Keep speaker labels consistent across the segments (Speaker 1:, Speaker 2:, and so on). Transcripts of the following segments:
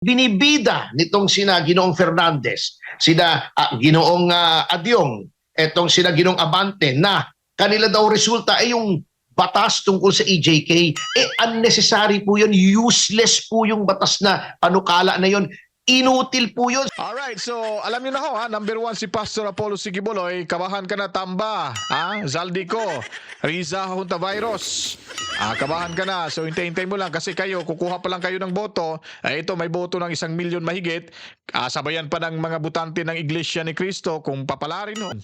Speaker 1: binibida nitong sina Ginoong Fernandez, sina Ginoong Adyong, etong sina Ginoong Abante na kanila daw resulta ay yung batas tungkol sa EJK, unnecessary po yun, useless po yung batas na panukala na yun, inutil po yun.
Speaker 2: Alright, so alam niyo na ho, number 1 si Pastor Apollo Sigibuloy. Kabahan ka na, Tamba, Zaldico, Riza Juntavirus. Kabahan ka na. So hintay-hintay mo lang kasi kayo, kukuha pa lang kayo ng boto. Ito, may boto ng 1 milyon mahigit. Sabayan pa ng mga butante ng Iglesia ni Cristo kung papalarin nun.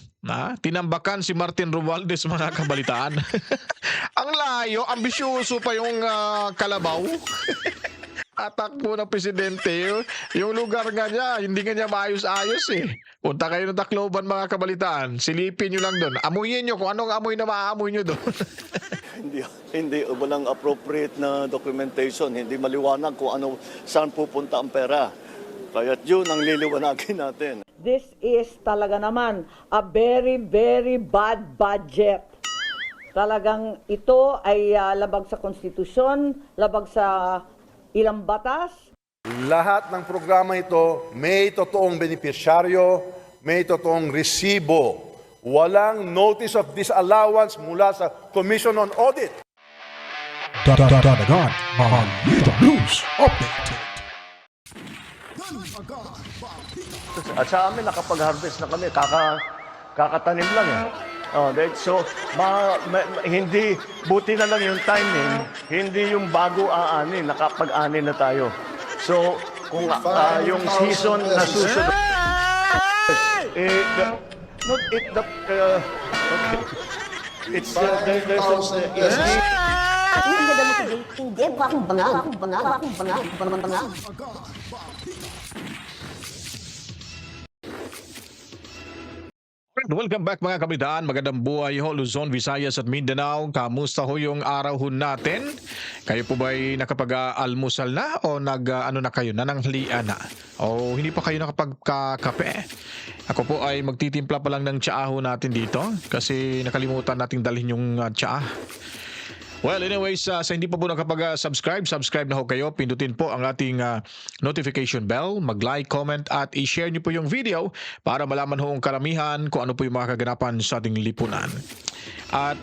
Speaker 2: Tinambakan si Martin Romualdez, mga kabalitaan. Ang layo, ambisyoso pa yung kalabaw. Atakbo ng presidente, yung lugar nga niya, hindi nga niya maayos-ayos eh. Punta kayo ng Tacloban, mga kabalitaan, silipin nyo lang doon. Amuyin nyo kung anong amoy na maaamoy nyo doon.
Speaker 3: hindi walang appropriate na documentation, hindi maliwanag kung ano, saan pupunta ang pera. Kaya yun ang liliwanagin natin.
Speaker 4: This is talaga naman a very, very bad budget. Talagang ito ay labag sa konstitusyon, labag sa ilang batas.
Speaker 5: Lahat ng programa ito may totoong benepisyaryo, may totoong resibo. Walang notice of disallowance mula sa Commission on Audit.
Speaker 6: Dadagan Balita News Update.
Speaker 3: At sa amin, nakapag-harvest na kami, kakatanim lang eh. So, hindi, buti na lang yung timing, hindi yung bago aanin, nakapag-anin na tayo. So, kung yung season na susunod,
Speaker 2: Welcome back, mga kabitaan. Magandang buhay ho, Luzon, Visayas at Mindanao. Kamusta ho yung araw ho natin? Kayo po ba'y nakapag-almusal na o ano na kayo, nananghalian na? O hindi pa kayo nakapagkakape? Ako po ay magtitimpla pa lang ng tsaa ho natin dito kasi nakalimutan nating dalhin yung tsaa. Well, anyways, sa hindi pa po nakapag-subscribe, subscribe na ho kayo. Pindutin po ang ating notification bell, mag-like, comment at i-share nyo po yung video para malaman ho ang karamihan kung ano po yung mga kaganapan sa ating lipunan. At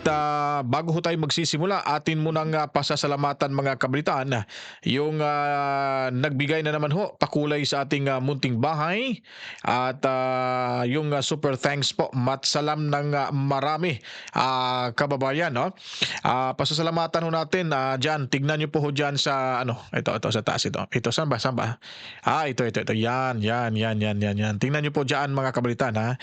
Speaker 2: bago ho tayo magsisimula, atin munang pasasalamatan, mga kabalitaan, yung nagbigay na naman ho pakulay sa ating munting bahay at yung super thanks po, matsalam ng marami kababayan, no? Pasasalamatan ho natin dyan, tignan nyo po ho dyan sa ito sa taas, ito saan ba? Ito yan, tingnan nyo po dyan, mga kabalitaan, ha.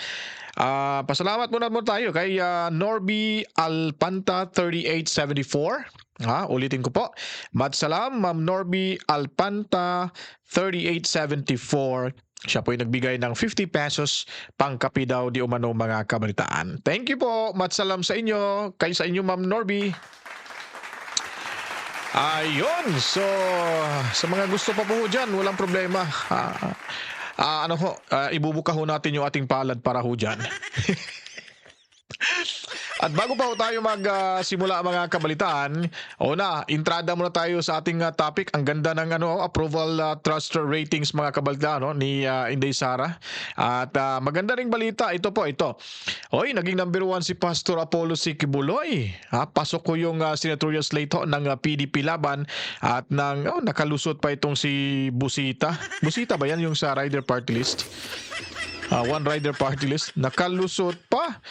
Speaker 2: Pasalamat muna tayo kay Norby Alpanta 3874. Ulitin ko po. Matsalam, Ma'am Norby Alpanta 3874. Siya po ay nagbigay ng 50 pesos pangkapi daw di umano, mga kabalitaan. Thank you po. Matsalam sa inyo. Kay sa inyo, Ma'am Norby. Ayun. So, sa mga gusto pa po dyan, walang problema. Ibubuka ho natin yung ating palad para ho dyan. At bago pa ho tayo magsimula, mga kabalitaan, entrada muna tayo sa ating topic. Ang ganda ng approval trust ratings, mga kabalitaan, ni Inday Sara. At maganda ring balita, ito. Naging number 1 si Pastor Apollo Sigibuloy. Pasok ko yung senatorial slate ng PDP laban at nakalusot pa itong si Busita. Busita ba yan yung sa rider party list? One rider party list. Nakalusot pa.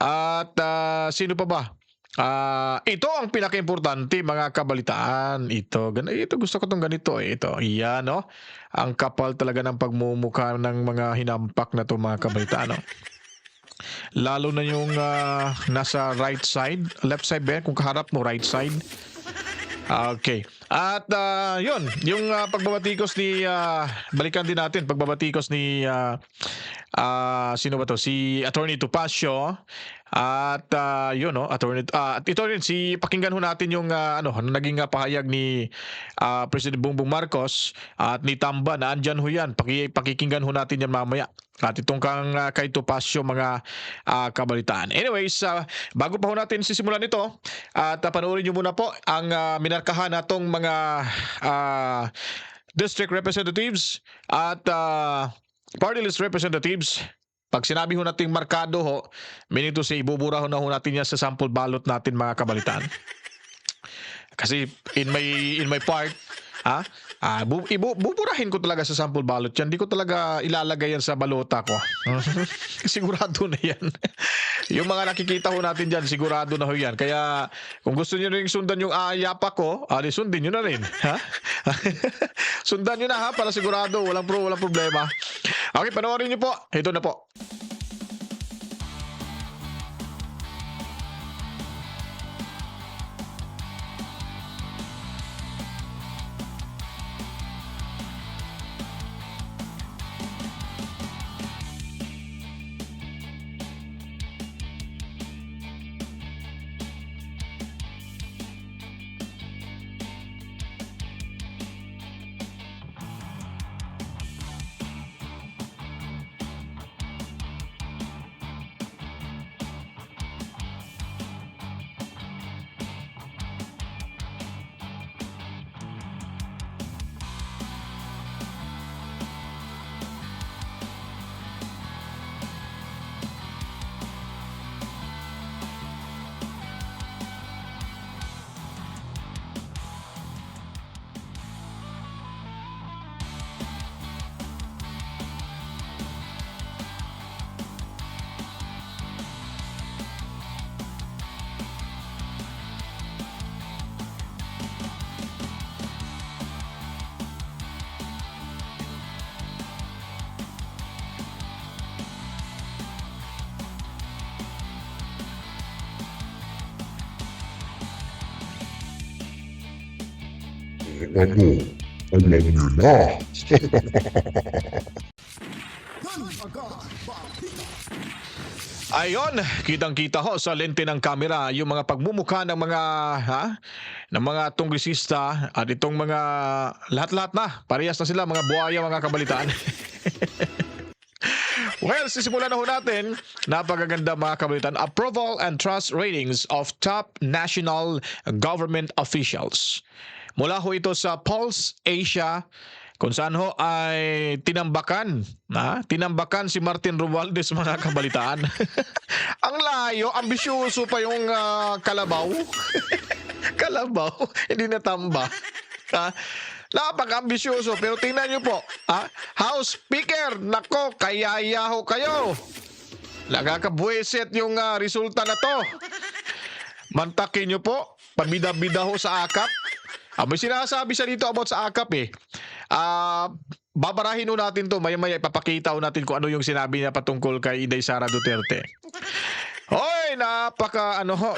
Speaker 2: At sino pa ba? Ito ang pinaka-importante, mga kabalitaan. Ito gusto ko tong ganito. Ito, yan, no? Ang kapal talaga ng pagmumukha ng mga hinampak na to, mga kabalitaan, no? Lalo na yung nasa right side, left side ba yan? Kung kaharap mo, right side. Okay. At yun, yung pagbabatikos ni balikan din natin pagbabatikos ni sino ba to? Si Attorney Topacio. At yun, no, attorney at ito rin, pakinggan ho natin yung naging pahayag ni President Bongbong Marcos at ni Tamba, na andyan ho yan. Pakikinggan ho natin yan mamaya. At itong kay Topacio, mga kabalitaan. Anyways, bago pa ho natin sisimulan ito, at panoorin nyo muna po ang minarkahan natong mga district representatives at party list representatives. Pag sinabi ho natin markado ho, meaning to say, ibubura ho na ho natin yan sa sample ballot natin mga kabalitaan. Kasi in my part, buburahin ko talaga sa sample ballot yan. Hindi ko talaga ilalagay yan sa balota ko. Sigurado na yan. Yung mga nakikita ho natin dyan, sigurado na ho yan. Kaya kung gusto nyo rin sundan yung yapa ko, sundin nyo na rin. Ha? Sundan nyo na ha, para sigurado. Walang problema. Okay, panoorin nyo po. Ito na po.
Speaker 6: Alam nyo na.
Speaker 2: Ayon, kitang-kita ho sa lente ng kamera yung mga pagmumukha ng mga tunglisista at itong mga lahat-lahat na. Parehas na sila, mga buhaya, mga kabalitaan. Well, sisimulan na ho natin. Napakaganda mga kabalitaan. Approval and trust ratings of top national government officials. Mula ho ito sa Pulse Asia, kung saan ho ay tinambakan si Martin Romualdez mga kabalitaan. Ang layo, ambisyoso pa yung kalabaw. Kalabaw, hindi natamba. Napaka-ambisyoso, pero tingnan nyo po, House Speaker, nako, kayayaho kayo. Nagkakabweset yung resulta na to. Mantakin nyo po, pabida-bida ho sa akap. May sinasabi siya dito about sa akap eh. Babarahin ho natin to, maya-maya ipapakita ho natin kung ano yung sinabi niya patungkol kay Inday Sara Duterte. Hoy,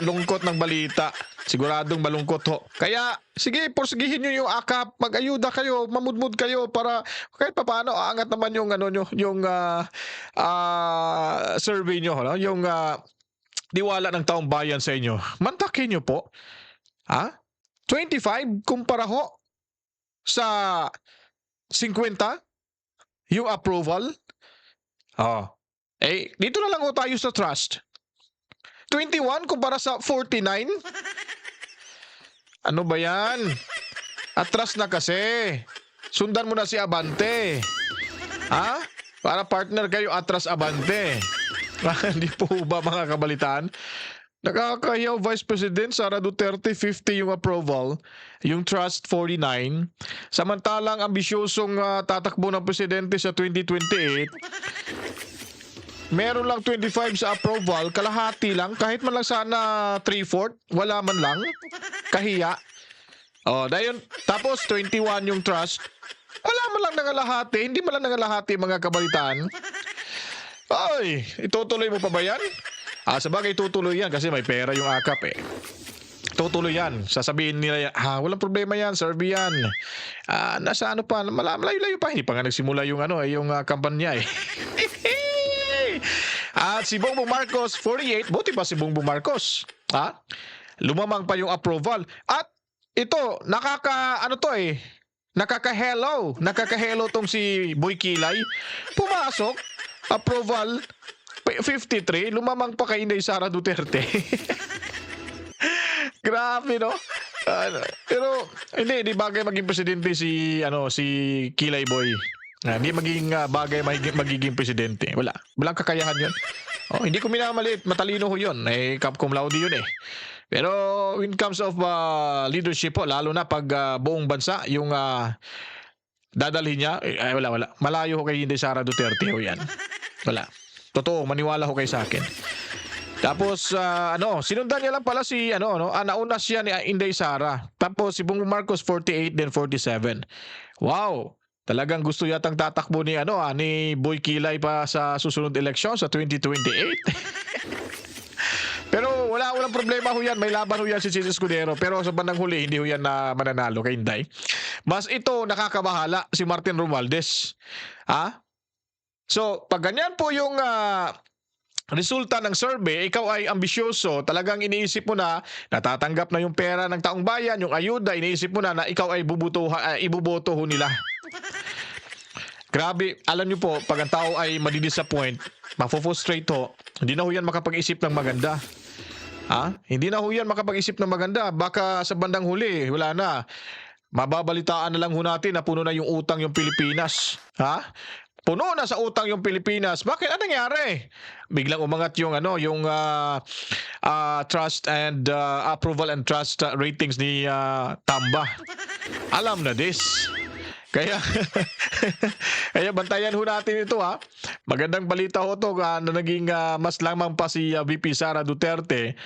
Speaker 2: lungkot ng balita. Siguradong malungkot ho. Kaya, sige, porsigihin nyo yung akap, mag-ayuda kayo, mamudmud kayo para kahit papaano, aangat naman yung survey nyo, yung diwala ng taong bayan sa inyo. Mantakin nyo po. 25 kumpara ho sa 50 yung approval. Dito na lang ho tayo sa trust. 21 kumpara sa 49. Ano ba yan? Atras na kasi. Sundan mo na si Abante. Para partner kayo, atras Abante. Hindi po ba mga kabalitaan? Nakakahiyaw Vice President Sara Duterte, 50 yung approval, yung trust 49. Samantalang ambisyosong tatakbo ng presidente sa 2028, meron lang 25 sa approval, kalahati lang, kahit man lang sana 3/4, wala man lang, kahiya. Dahil, tapos 21 yung trust, wala man lang nangalahati, hindi man lang nangalahati mga kabalitaan. Ay, itutuloy mo pa ba yan? Sabagay tutuloy yan kasi may pera yung akap eh. Tutuloy yan. Sasabihin nila yan, walang problema yan, serve yan. Nasa ano pa, malayo-layo pa. Hindi pa nga nagsimula yung yung kampanya eh. At si Bongbong Marcos, 48. Buti pa si Bongbong Marcos. Lumamang pa yung approval. At ito, nakaka-hello tong si Boy Kilay. Pumasok, approval, 53, lumamang pa kay Inday Sara Duterte. Grabe, no? Pero hindi bagay maging presidente si Kilay Boy. Hindi maging bagay magiging presidente. Walang kakayahan 'yun. Oh, hindi ko minamaliit, matalino ho 'yun. Cap cum laude 'yun eh. Pero when comes of leadership po, lalo na pag buong bansa yung dadalhin niya, wala. Malayo ho kay Inday Sara Duterte ho 'yan. Wala. Totoo, maniwala ho kayo sa akin. Tapos sinundan niya lang pala nauna siya ni Inday Sara. Tapos si Bongbong Marcos 48 then 47. Wow. Talagang gusto yatang tatakbo ni Boy Kilay pa sa susunod eleksyon sa 2028. Pero walang problema ho yan. May laban ho yan si Chis Escudero. Pero sa bandang huli, hindi ho yan na mananalo kay Inday. Mas ito nakakabahala si Martin Romualdez. So, pag ganyan po yung resulta ng survey, ikaw ay ambisyoso, talagang iniisip mo na natatanggap na yung pera ng taong bayan, yung ayuda, iniisip mo na ikaw ay ibuboto ho nila. Grabe, alam nyo po, pag ang tao ay madidisappoint, mafo-frustrate ho, hindi na ho yan makapag-isip ng maganda. Hindi na ho yan makapag-isip ng maganda. Baka sa bandang huli, wala na. Mababalitaan na lang ho natin na puno na yung utang yung Pilipinas. Puno na sa utang yung Pilipinas. Bakit? Anong nangyari? Biglang umangat yung trust and approval and trust ratings ni Tamba. Alam na this. Kaya bantayan ho natin ito Magandang balita ho to na naging mas lamang pa si VP Sara Duterte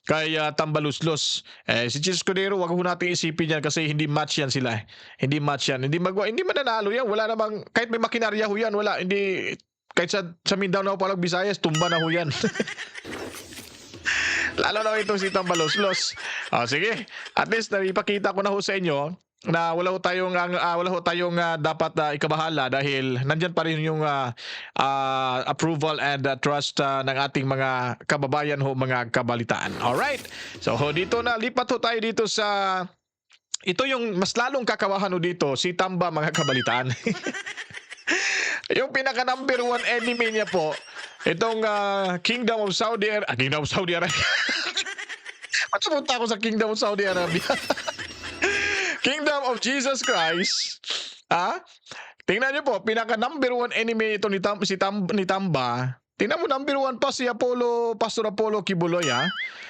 Speaker 2: kay Tambaluslos. Si Chis Escudero, wag ho natin isipin yan kasi hindi match yan sila. Hindi match yan. Hindi mananalo yan. Wala namang, kahit may makinarya ho yan, wala. Hindi, kahit sa Mindanao palang Visayas, tumba na ho yan. Lalo na itong si Tambaluslos. Sige, at least ipakita ko na ho sa inyo na wala ho tayong dapat ikabahala dahil nandyan pa rin yung approval and trust ng ating mga kababayan ho, mga kabalitaan. Alright, so dito na lipat ho tayo dito sa ito yung mas lalong kakabahan ho dito, si Tamba, mga kabalitaan. Yung pinaka number 1 enemy niya po, itong Kingdom of Saudi Arabia. Matapunta ako sa Kingdom of Saudi Arabia. Kingdom of Jesus Christ. Tingnan niyo po, pinaka number 1 enemy ito ni Tamba. Tingnan mo, number 1 pa si Pastor Apollo Kibuloy.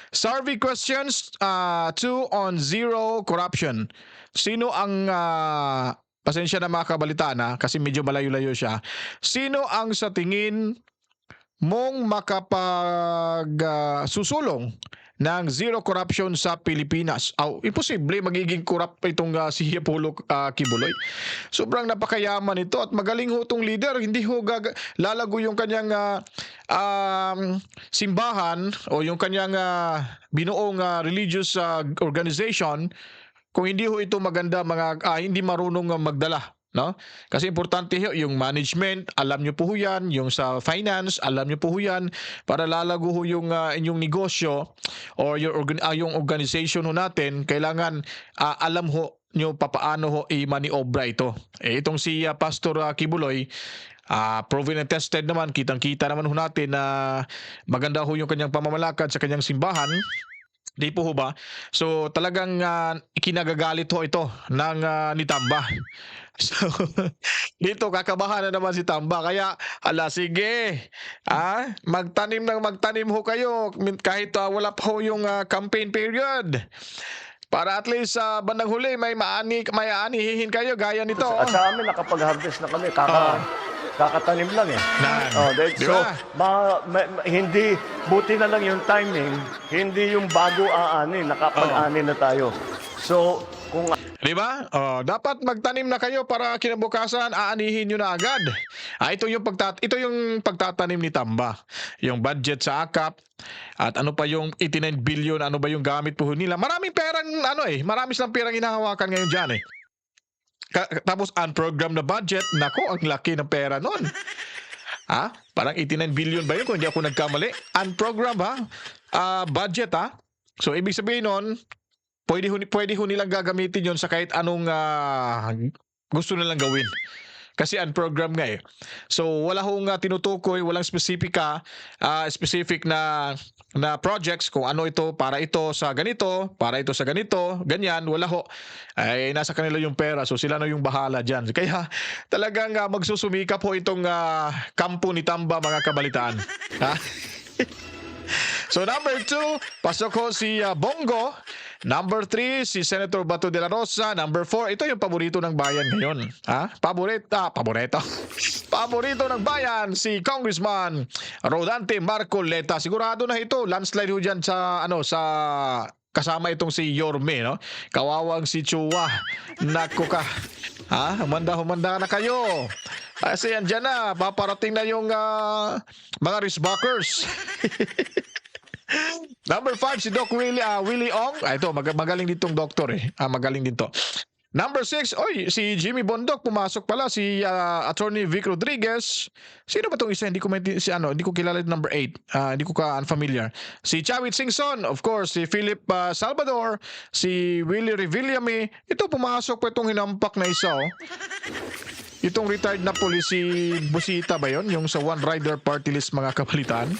Speaker 2: Survey questions 2 on zero corruption. Sino ang pasensya na mga kabalitaan kasi medyo malayo-layo siya. Sino ang sa tingin mong susulong ng zero corruption sa Pilipinas? Imposible magiging corrupt itong si Apollo Kibuloy. Sobrang napakayaman ito at magaling ho itong leader. Hindi ho lalago yung kanyang simbahan o yung kanyang binuong religious organization kung hindi ho ito maganda, hindi marunong magdala. No? Kasi importante yung management, alam nyo po ho yan, yung sa finance, alam nyo po ho yan, para lalago ho yung inyong negosyo or yung organization ho natin, kailangan alam ho nyo papaano ho i-maniobra ito. Itong si Pastor Kibuloy, proven and tested naman, kitang-kita naman ho natin na maganda ho yung kanyang pamamalakad sa kanyang simbahan. Di po ho ba? So talagang ikinagagalit ho ito ng ni Tamba. So dito kakabahan na naman si Tamba. Kaya sige, magtanim ho kayo kahit wala pa ho yung campaign period. Para at least bandang huli may aanihin kayo gaya nito.
Speaker 3: At sa amin, nakapag-harvest na kami. Kakatanim lang eh.
Speaker 2: Diba?
Speaker 3: Hindi, buti na lang yung timing, hindi yung bago aanin, nakapag-anin na tayo. So, kung
Speaker 2: Diba? Dapat magtanim na kayo para kinabukasan aanihin nyo na agad. Ito yung pagtatanim ni Tamba. Yung budget sa AKAP at ano pa yung 89 billion, ano ba yung gamit po nila. Maraming perang marami silang perang hinahawakan ngayon dyan eh. Tapos unprogrammed na budget, nako, ang laki ng pera nun. Parang 89 billion ba yun kung hindi ako nagkamali? Unprogrammed budget So ibig sabihin nun, pwede ho nilang gagamitin yon sa kahit anong gusto nilang gawin. Kasi unprogram nga eh. So wala hong tinutukoy, walang specific na projects kung ano ito, para ito sa ganito, para ito sa ganito, ganyan, wala ho. Ay nasa kanila yung pera, so sila na yung bahala diyan. Kaya talagang magsusumikap ho itong kampo ni Tamba, mga kabalitaan. Ha? So number 2, pasok ho si Bongo. Number 3, si Senator Bato de la Rosa. Number 4, ito yung paborito ng bayan ngayon. Ha? Paborito. Paborito ng bayan, si Congressman Rodante Marcoleta. Sigurado na ito, landslide ho dyan sa kasama itong si Yorme, no? Kawawang si Chua. Naku ka. Ha? Humanda na kayo. Kasi andyan na, paparating na yung mga wristbackers. Number 5, si Doc Willie Ong. Ito, magaling ditong doktor eh. Magaling dito. Number 6, si Jimmy Bondoc pumasok pala, si Attorney Vic Rodriguez. Sino ba tong isa? Hindi ko kilala yung number 8. Hindi ko unfamiliar. Si Chawit Singson, of course, si Philip Salvador, si Willie Revillame. Ito pumasok pa itong hinampak na isa, oh. Itong retired na police, si Busita ba yon? Yung sa One Rider Party List, mga kabalitaan.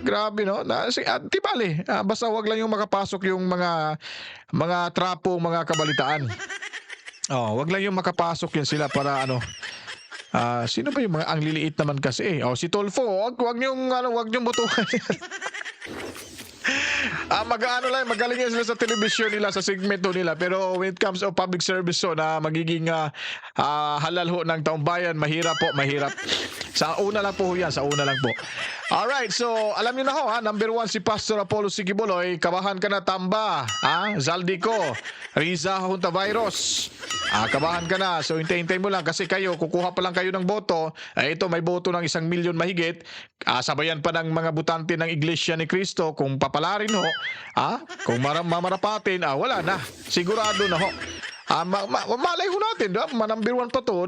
Speaker 2: Grabe, no? Di bale, basta wag lang yung makapasok yung mga trapo, mga kabalitaan. Wag lang yung makapasok yun sila para sino ba yung mga ang liliit naman kasi? Si Tolfo, wag niyong botohan. Magaling yan sila sa telebisyon nila, sa segmento nila, pero when it comes to public service na magiging halal ho ng taong bayan, mahirap. Sa una lang po yan, po. Alright, so alam niyo na ho, number 1 si Pastor Apollo Sigiboloy. Kabahan ka na, Tamba, Zaldico, Riza Juntavirus. Kabahan ka na. So hintay-hintay mo lang kasi kukuha pa lang kayo ng boto. Ito, may boto ng 1 milyon mahigit. Sabayan pa ng mga butante ng Iglesia ni Cristo. Kung papalarin ho, kung mamarapatin, wala na. Sigurado na ho. Malay ho natin, number 1 pa to.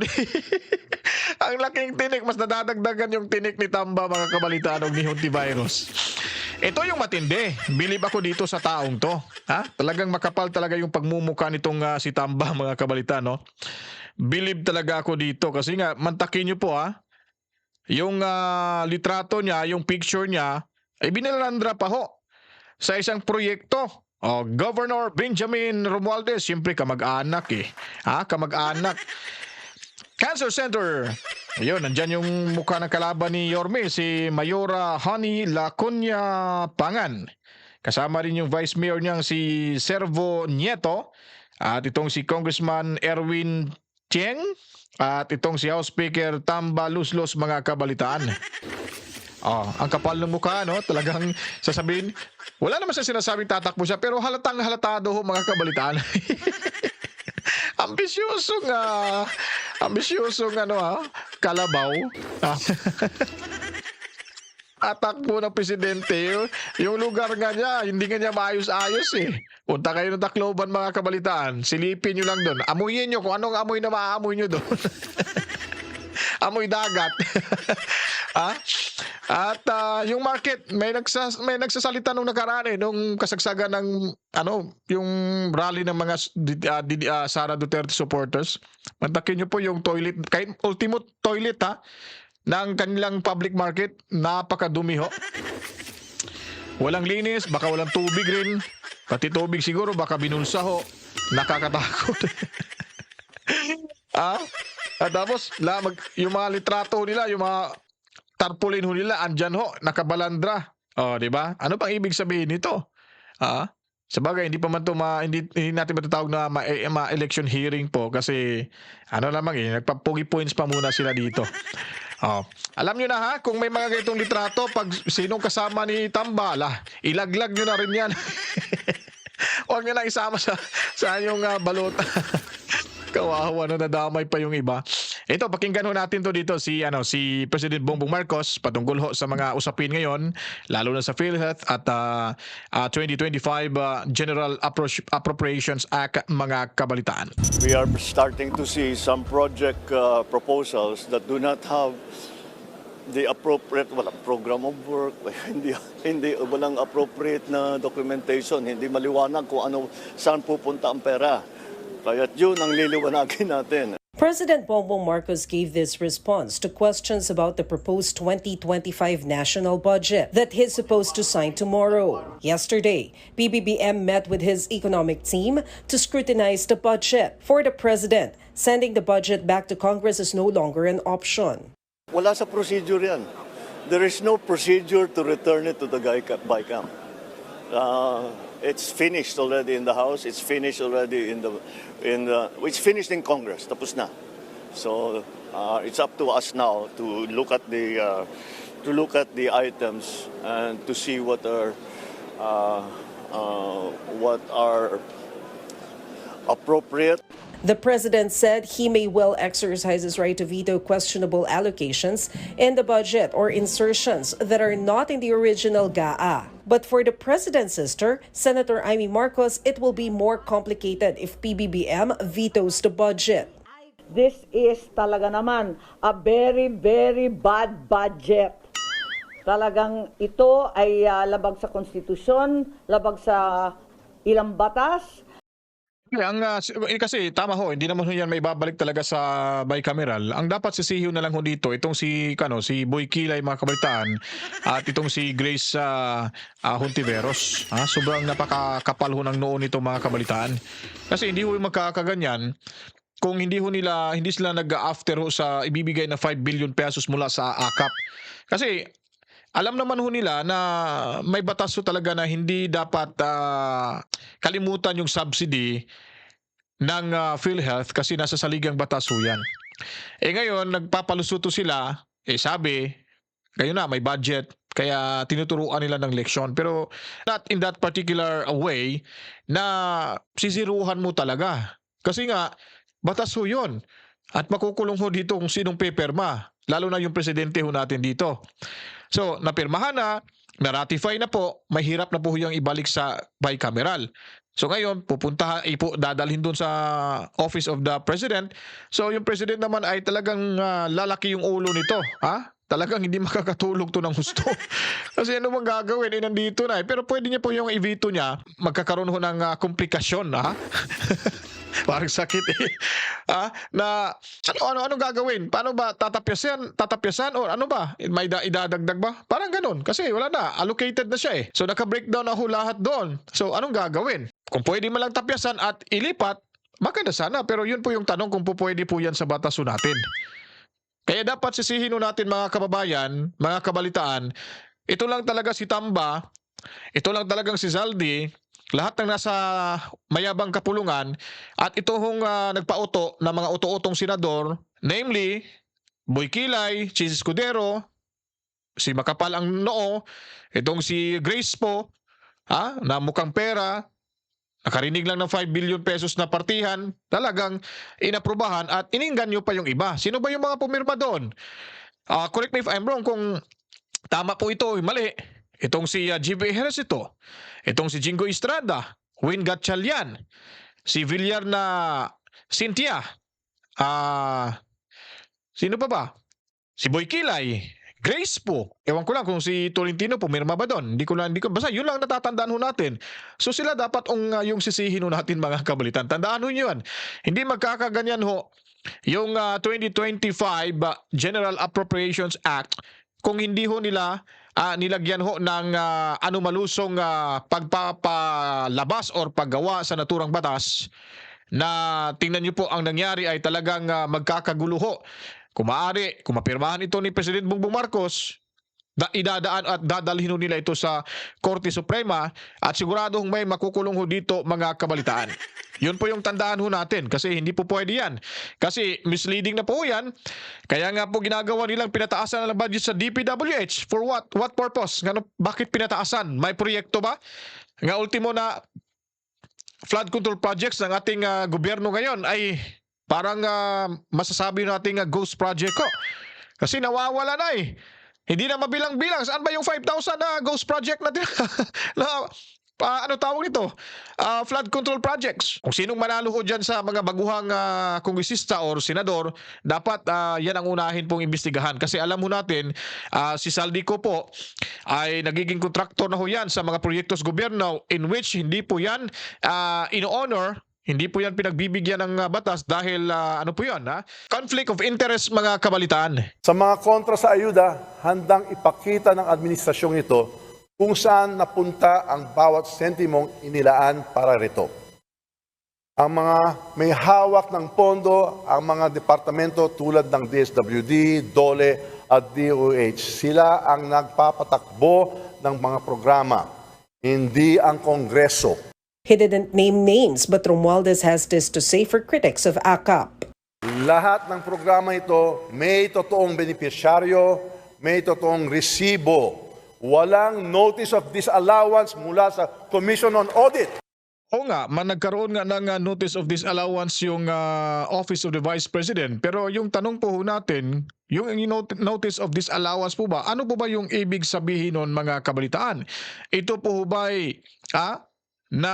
Speaker 2: Ang laking tinik, mas nadadagdagan yung tinik ni Tamba, mga kabalitaan, ni Juntavirus. Ito yung matindi. Bilib ako dito sa taong to. Talagang makapal talaga yung pagmumuka nitong si Tamba, mga kabalitaan, no? Bilib talaga ako dito kasi nga, mantakin nyo po, yung litrato niya, yung picture niya, ay binalandra pa ho sa isang proyekto. Governor Benjamin Romualdez, siyempre kamag-anak eh. Kamag-anak. Cancer Center. Ayun, nandyan yung mukha ng kalaban ni Yorme, si Mayora Honey Laconia Pangan. Kasama rin yung Vice Mayor niyang si Servo Nieto. At itong si Congressman Erwin Tieng. At itong si House Speaker Tamba Luslos, mga kabalitaan. Ang kapal ng mukha, no? Talagang sasabihin, wala naman sa sinasabing tatakbo siya, pero halatang halatado ho, mga kabalitaan. Ambisyosong kalabaw. Atakbo ng presidente. Yung lugar nga niya, hindi nga niya maayos-ayos eh. Punta kayo ng Tacloban, mga kabalitaan. Silipin nyo lang doon. Amuyin nyo kung anong amoy na maaamoy nyo doon. Amoy dagat. At yung market, may nagsasalita nung nakaraan nung kasagsagan ng yung rally ng mga Sara Duterte supporters. Mantakin nyo po yung toilet, kahit ultimo toilet ng kanilang public market, napakadumi ho. Walang linis, baka walang tubig rin. Pati tubig siguro baka binulsa ho. Nakakatakot. At tapos yung mga litrato nila, yung mga tarpaulin ho nila, andyan ho, nakabalandra. Di ba? Ano pang ibig sabihin nito? Sabagay, hindi natin matatawag na ma-election hearing po kasi nagpapugi points pa muna sila dito. Alam nyo na kung may mga ganitong litrato, pag sinong kasama ni Tambala, ilaglag nyo na rin yan. Huwag nyo na isama sa yung balota. Kawawa na nadamay pa yung iba. Ito, pakinggan ho natin to dito si President Bongbong Marcos patungkol ho sa mga usapin ngayon, lalo na sa PhilHealth at 2025 General Appropriations Act, mga kabalitaan.
Speaker 3: We are starting to see some project proposals that do not have the appropriate program of work, walang appropriate na documentation, hindi maliwanag kung saan pupunta ang pera. Kaya yun ang liliwanagin natin.
Speaker 7: President Bongbong Marcos gave this response to questions about the proposed 2025 national budget that he's supposed to sign tomorrow. Yesterday, PBBM met with his economic team to scrutinize the budget. For the president, sending the budget back to Congress is no longer an option.
Speaker 3: Wala sa procedure yan. There is no procedure to return it to the BICAM. It's finished already in the House. It's finished already it's finished in Congress. Tapos na. So it's up to us now to look at the items and to see what are appropriate.
Speaker 7: The president said he may well exercise his right to veto questionable allocations in the budget or insertions that are not in the original GAA. But for the president's sister, Senator Amy Marcos, it will be more complicated if PBBM vetoes the budget.
Speaker 4: This is talaga naman a very, very bad budget. Talagang ito ay labag sa konstitusyon, labag sa ilang batas.
Speaker 2: Kasi tama ho, hindi naman ho yan may babalik talaga sa bicameral. Ang dapat sisihin na lang ho dito, itong si Boy Kilay, mga kabalitaan, at itong si Grace Hontiveros. Sobrang napakakapal ho ng noon itong mga kabalitaan. Kasi hindi ho magkakaganyan kung hindi sila nag-after ho sa ibibigay na 5 billion pesos mula sa AKAP. Kasi alam naman ho nila na may batas ho talaga na hindi dapat kalimutan yung subsidy ng PhilHealth kasi nasa saligang batas ho yan. Ngayon, nagpapalusuto sila, sabi, kayo na, may budget, kaya tinuturuan nila ng leksyon. Pero not in that particular way na sisiruhan mo talaga. Kasi nga, batas ho yun. At makukulong ho dito kung sinong peperma, lalo na yung presidente ho natin dito. So, napirmahan na, na-ratify na po, mahirap na po yung ibalik sa bicameral. So ngayon, dadalhin dun sa Office of the President. So yung President naman ay talagang lalaki yung ulo nito. Talagang hindi makakatulog to ng husto. Kasi ano bang gagawin? Nandito na. Pero pwede niya po yung i-veto niya, magkakaroon ho ng komplikasyon. Parang sakit na ano gagawin? Paano ba tatapyasan o ano ba? May idadagdag ba? Parang ganun kasi wala na, allocated na siya So naka-breakdown na ho lahat doon. So anong gagawin? Kung pwede man lang tapyasan at ilipat, maganda sana, pero yun po yung tanong kung pwede po yan sa batas natin. Kaya dapat sisihin natin mga kababayan, mga kabalitaan, ito lang talaga si Tamba, ito lang talagang si Zaldi, lahat ng nasa mayabang kapulungan at ito hong nagpauto ng mga uto-utong senador, namely Boy Kilay, Chis Escudero, si Makapal ang Noo, itong si Grace po, na mukhang pera, nakarinig lang ng 5 billion pesos na partihan, talagang inaprubahan at ininggan nyo pa yung iba. Sino ba yung mga pumirma doon? Correct me if I'm wrong kung tama po ito, mali. Itong si G.B. Harris ito. Itong si Jingo Estrada, Win Gatchalian, si Villar na Cynthia, sino pa ba? Si Boy Kilay, Grace po. Ewan ko lang kung si Tolentino pumirma ba doon. Hindi ko basta yun lang natatandaan ho natin. So sila dapat yung sisihin ho natin mga kabalitan. Tandaan ho nyo yan. Hindi magkakaganyan ho yung 2025 General Appropriations Act kung hindi ho nila nilagyan ho ng anumalusong pagpapalabas or paggawa sa naturang batas na tingnan nyo po ang nangyari ay talagang magkakagulo ho. Kung maaari, kung mapirmahan ito ni President Bongbong Marcos, idadaan at dadalhin ho nila ito sa Korte Suprema at siguradong may makukulong ho dito mga kabalitaan. Yun po yung tandaan ho natin kasi hindi po pwede yan. Kasi misleading na po yan. Kaya nga po ginagawa nilang pinataasan ng budget sa DPWH. For what? What purpose? Bakit pinataasan? May proyekto ba? Nga ultimo na flood control projects ng ating gobyerno ngayon ay parang masasabi nating ghost project ko. Kasi nawawala na Hindi na mabilang-bilang. Saan ba yung 5,000 na ghost project natin? Ano tawag ito? Flood control projects. Kung sinong manalo ho dyan sa mga baguhang kongresista or senador, dapat yan ang unahin pong imbestigahan. Kasi alam mo natin, si Saldico po ay nagiging kontraktor na ho yan sa mga proyektos gobyerno in which hindi po yan in-honor Hindi po yan pinagbibigyan ng batas dahil ano po yan, ha? Conflict of interest, mga kabalitaan.
Speaker 5: Sa mga kontra sa ayuda, handang ipakita ng administrasyong ito kung saan napunta ang bawat sentimong inilaan para rito. Ang mga may hawak ng pondo, ang mga departamento tulad ng DSWD, DOLE at DOH, sila ang nagpapatakbo ng mga programa, hindi ang Kongreso.
Speaker 7: He didn't name names, but Romualdez has this to say for critics of AKAP.
Speaker 5: Lahat ng programa ito may totoong benepisyaryo, may totoong resibo. Walang notice of disallowance mula sa Commission on Audit.
Speaker 2: Oo nga, nagkaroon nga ng notice of disallowance yung Office of the Vice President. Pero yung tanong po ho natin, yung notice of disallowance po ba, ano po ba yung ibig sabihin nun, mga kabalitaan? Ito po ho ba ay, na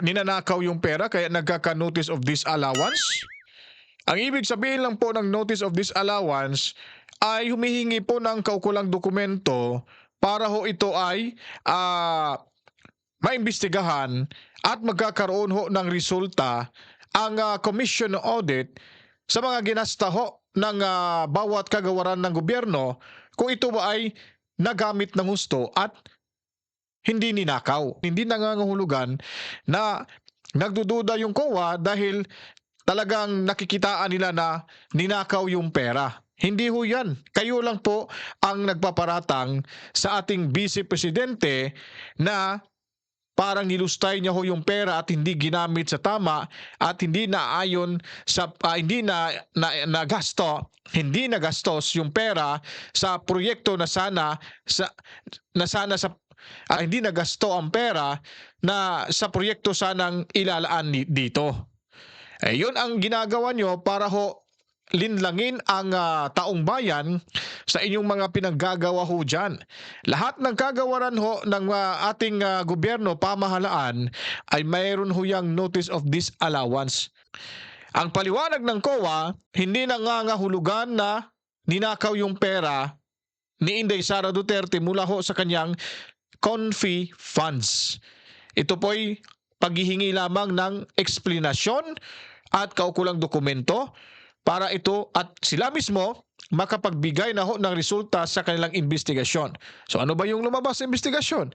Speaker 2: ninanakaw yung pera kaya nagkaka-notice of disallowance? Ang ibig sabihin lang po ng notice of disallowance ay humihingi po ng kaukulang dokumento para ho ito ay maimbestigahan at magkakaroon ho ng resulta ang Commission on Audit sa mga ginasta ho ng bawat kagawaran ng gobyerno kung ito ba ay nagamit ng husto at hindi ninakaw. Hindi nangangahulugan na nagdududa yung COA dahil talagang nakikitaan nila na ninakaw yung pera. Hindi ho yan. Kayo lang po ang nagpaparatang sa ating Vice Presidente na parang nilustay niya ho yung pera at hindi ginamit sa tama at hindi naayon sa hindi nagastos yung pera sa proyekto na hindi nagasto ang pera na sa proyekto sanang ilalaan dito. Yun ang ginagawa nyo para ho linlangin ang taong bayan sa inyong mga pinaggagawa ho dyan. Lahat ng kagawaran ho ng ating gobyerno, pamahalaan, ay mayroon ho yung notice of disallowance. Ang paliwanag ng COA, hindi nangangahulugan na ninakaw yung pera ni Inday Sara Duterte mula ho sa kanyang Confi funds. Ito po'y paghihingi lamang ng eksplanasyon at kaukulang dokumento para ito at sila mismo makapagbigay na ho ng resulta sa kanilang investigasyon. So ano ba yung lumabas sa investigasyon?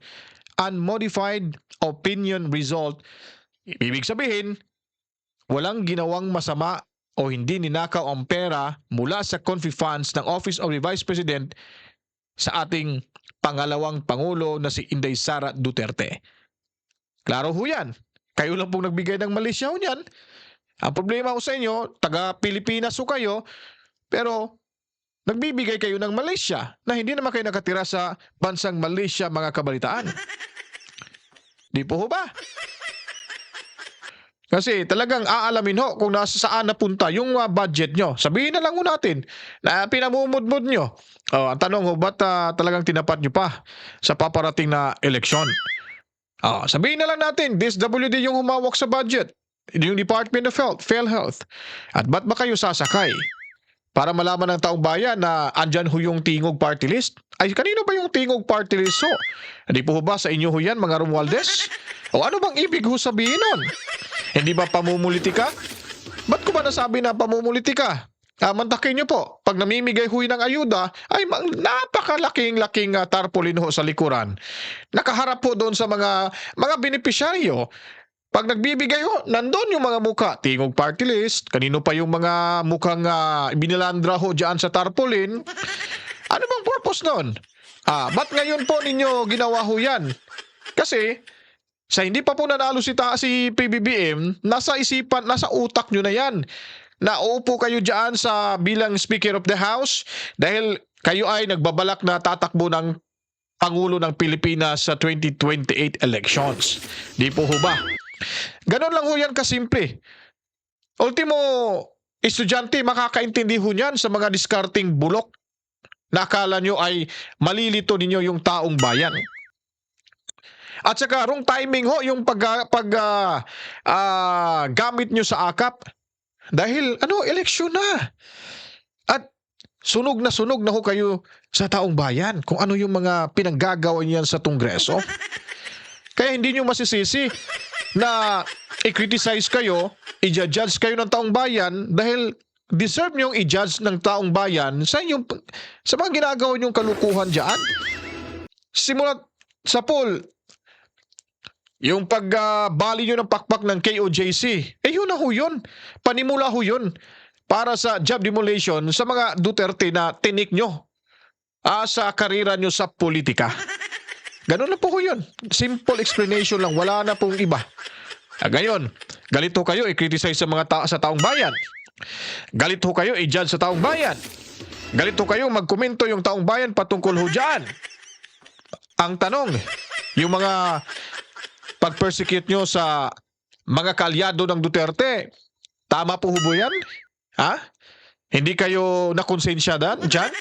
Speaker 2: Unmodified opinion result. Ibig sabihin, walang ginawang masama o hindi ninakaw ang pera mula sa Confi funds ng Office of the Vice President sa ating pangalawang Pangulo na si Inday Sara Duterte. Klaro ho yan. Kayo lang pong nagbigay ng Malaysia ho niyan. Ang problema ko sa inyo, taga-Pilipinas ho kayo, pero nagbibigay kayo ng Malaysia na hindi naman kayo nakatira sa bansang Malaysia, mga kabalitaan. Di po ho ba? Kasi talagang aalamin ho kung saan napunta yung budget nyo. Sabihin na lang ho natin na pinamumudmud nyo. Ang tanong ho, ba't talagang tinapat nyo pa sa paparating na eleksyon? Sabihin na lang natin, DSWD yung humawak sa budget. Yung Department of Health, PhilHealth. At ba't ba kayo sasakay? Para malaman ng taong bayan na andyan ho yung Tingog Party List? Ay, kanino ba yung Tingog Party List ho? Hindi po ba sa inyo ho yan, mga Romualdez? O ano bang ibig ho sabihin nun? Hindi ba pamumulitika? Ba't ko ba nasabi na pamumulitika? Mantakin nyo po, pag namimigay ho ng ayuda, ay napakalaking tarpaulin ho sa likuran. Nakaharap po doon sa mga benepisyaryo. Pag nagbibigay ho, nandun yung mga muka. Tingog Party List, kanino pa yung mga mukhang binilandra ho dyan sa tarpaulin. Ano bang purpose nun? Ba't ngayon po ninyo ginawa ho yan? Kasi sa hindi pa po nanalo si PBBM, nasa isipan, nasa utak nyo na yan. Nauupo kayo dyan bilang Speaker of the House dahil kayo ay nagbabalak na tatakbo ng Pangulo ng Pilipinas sa 2028 elections. Di po ho ba? Ganon lang ho yan kasimple. Ultimo, estudyante, makakaintindi ho niyan sa mga discarding bulok na akala nyo ay malilito ninyo yung taong bayan. At saka wrong timing ho yung gamit nyo sa AKAP dahil eleksyon na. At sunog na ho kayo sa taong bayan kung ano yung mga pinanggagawa niyan sa Kongreso. Kaya hindi nyo masisisi na i-criticize kayo, i-judge kayo ng taong bayan dahil deserve niyong i-judge ng taong bayan sa mga ginagawa niyong kalukuhan diyan. Simulat sa poll, yung pagbali nyo ng pakpak ng KOJC, yun na ho yun. Panimula ho yun para sa job demolition sa mga Duterte na tinik nyo sa karira nyo sa politika. Ganun na po ho yun. Simple explanation lang. Wala na pong iba. Ngayon, galit ho kayo i-criticize sa mga sa taong bayan. Galit ho kayo i-judge sa taong bayan. Galit ho kayo magkomento yung taong bayan patungkol ho dyan. Ang tanong, yung mga pag-persecute nyo sa mga kalyado ng Duterte, tama po ba yan? Ha? Hindi kayo nakonsensya dyan?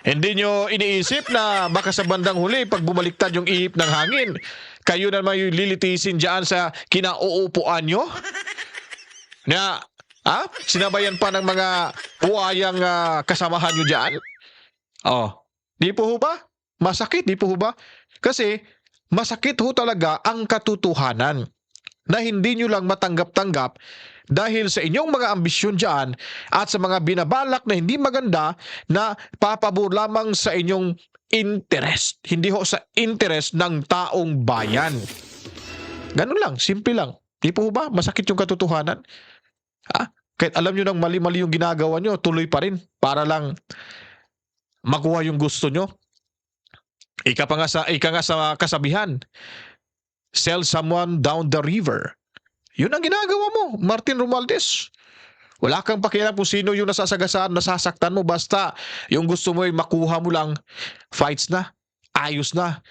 Speaker 2: Hindi nyo iniisip na baka sa bandang huli, pag bumaliktad yung ihip ng hangin, kayo na may lilitisin dyan sa kinauupuan nyo? Na, sinabayan pa ng mga buhayang kasamahan nyo dyan? Di po ba? Masakit, di po ba? Kasi, masakit ho talaga ang katotohanan na hindi nyo lang matanggap-tanggap dahil sa inyong mga ambisyon dyan at sa mga binabalak na hindi maganda na papabor lamang sa inyong interest. Hindi ho sa interest ng taong bayan. Ganun lang, simple lang. Di po ba? Masakit yung katotohanan. Kahit alam nyo nang mali-mali yung ginagawa nyo, tuloy pa rin para lang makuha yung gusto nyo. Ika nga sa kasabihan, sell someone down the river. Yun ang ginagawa mo, Martin Romualdez. Wala kang pakialam kung sino yung nasasagasaan, nasasaktan mo, basta yung gusto mo ay makuha mo lang, fights na, ayos na.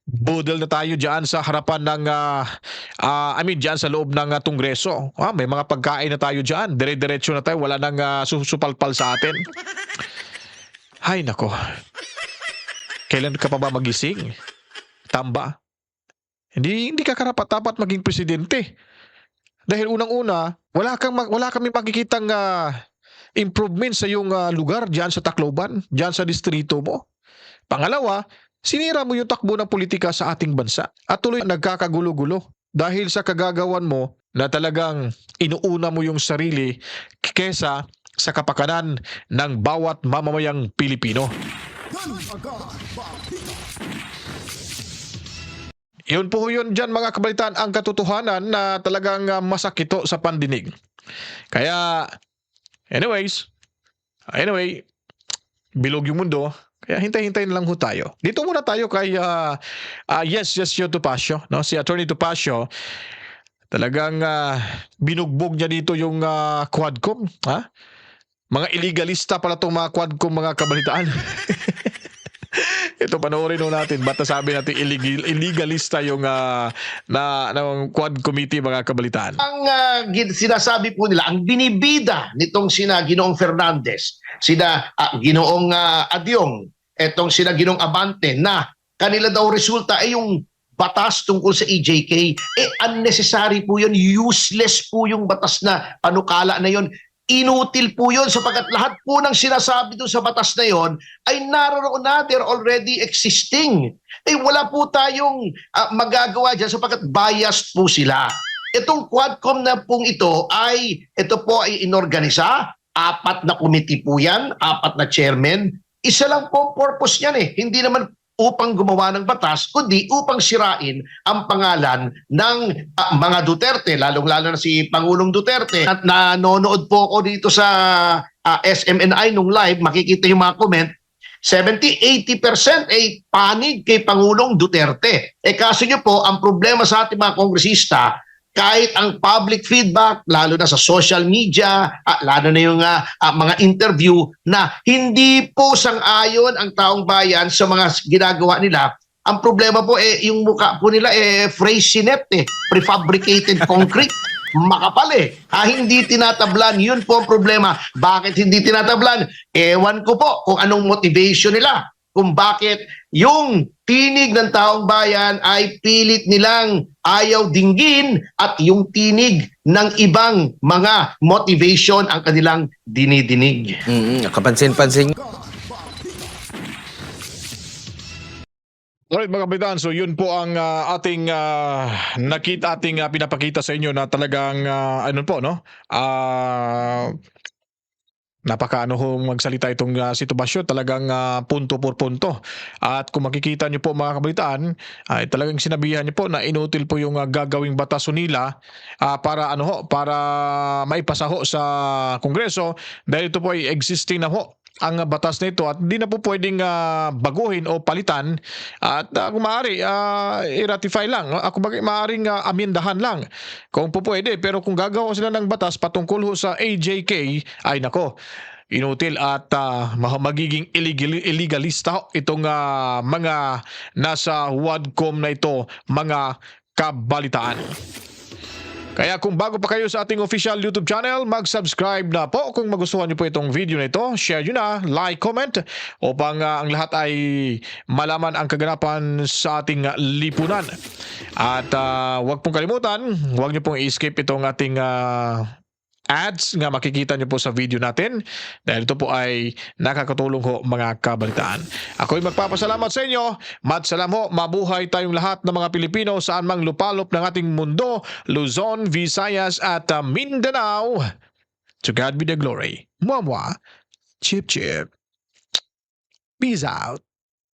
Speaker 2: Budol na tayo dyan sa harapan ng, dyan sa loob ng Kongreso. May mga pagkain na tayo dyan, dire-diretso na tayo, wala nang susupalpal sa atin. Hay nako. Kailan ka pa ba magising? Tamba. Hindi ka karapat-dapat maging presidente. Dahil unang-una, wala kami makikitang improvement sa iyong lugar diyan sa Tacloban, diyan sa distrito mo. Pangalawa, sinira mo yung takbo ng politika sa ating bansa at tuloy nagkakagulo-gulo dahil sa kagagawan mo na talagang inuuna mo yung sarili kesa sa kapakanan ng bawat mamamayang Pilipino. Yun po yun dyan mga kabalitaan, ang katotohanan na talagang masakit sa pandinig. Kaya, anyway, bilog yung mundo. Kaya hintay-hintayin lang ho tayo. Dito muna tayo kay Yes Topacio. No? Si Attorney Topacio, talagang binugbog niya dito yung Quadcom. Mga illegalista pala itong mga Quadcom mga kabalitaan. Ito, panoorin natin. Ba't nasabi natin illegalista yung ng Quad Committee mga kabalitaan?
Speaker 1: Ang sinasabi po nila, ang binibida nitong sina Ginoong Fernandez, sina Ginoong Adyong, etong sina Ginoong Abante, na kanila daw resulta ay yung batas tungkol sa EJK. Unnecessary po yun, useless po yung batas na panukala na yun. Inutil po yun sapagkat lahat po ng sinasabi doon sa batas na yon ay naroon na, they're already existing. Wala po tayong magagawa dyan sapagkat biased po sila. Itong Quadcom na pong ito po ay inorganisa, 4 na committee po yan, 4 na chairman. Isa lang po ang purpose niyan hindi naman upang gumawa ng batas, kundi upang sirain ang pangalan ng mga Duterte, lalong-lalo na si Pangulong Duterte. At nanonood po ako dito sa SMNI nung live, makikita yung mga comment, 70-80% ay panig kay Pangulong Duterte. Kaso nyo po, ang problema sa ating mga kongresista, kahit ang public feedback, lalo na sa social media, lalo na yung mga interview, na hindi po sang-ayon ang taong bayan sa mga ginagawa nila. Ang problema po, yung mukha po nila, freysinet, prefabricated concrete, makapal hindi tinatablan. Yun po ang problema. Bakit hindi tinatablan? Ewan ko po kung anong motivation nila. Kung bakit yung tinig ng taong bayan ay pilit nilang ayaw dinggin at yung tinig ng ibang mga motivation ang kanilang dinidinig.
Speaker 8: Nakapansin-pansin.
Speaker 2: Alright mga kapitan, so yun po ang ating pinapakita sa inyo na talagang ano po no? Napakaano ho magsalita itong sitwasyon, talagang punto por punto. At kung makikita niyo po mga kabalitaan, ay talagang sinabihan niyo po na inutil po yung gagawing bataso nila para ano ho, para maipasa ho sa Kongreso dahil ito po ay existing na ho ang batas na ito at hindi na po pwedeng baguhin o palitan at kung maaari i-ratify lang, kung maaaring amendahan lang kung po pwede, pero kung gagawa sila ng batas patungkol ho sa AJK ay nako, inutil at magiging illegalista ho itong mga nasa WADCOM na ito, mga kabalitaan. Kaya kung bago pa kayo sa ating official YouTube channel, mag-subscribe na po. Kung magustuhan niyo po itong video na ito, share nyo na, like, comment, upang ang lahat ay malaman ang kaganapan sa ating lipunan. At huwag pong kalimutan, huwag niyo pong i-skip itong ating ads nga makikita niyo po sa video natin dahil ito po ay nakakatulong ho mga kabalitaan. Ako'y magpapasalamat sa inyo. Matsalam ho, mabuhay tayong lahat ng mga Pilipino saan mang lupalop ng ating mundo, Luzon, Visayas at Mindanao. To God be the glory. Mwah mwah. Chip chip. Peace out.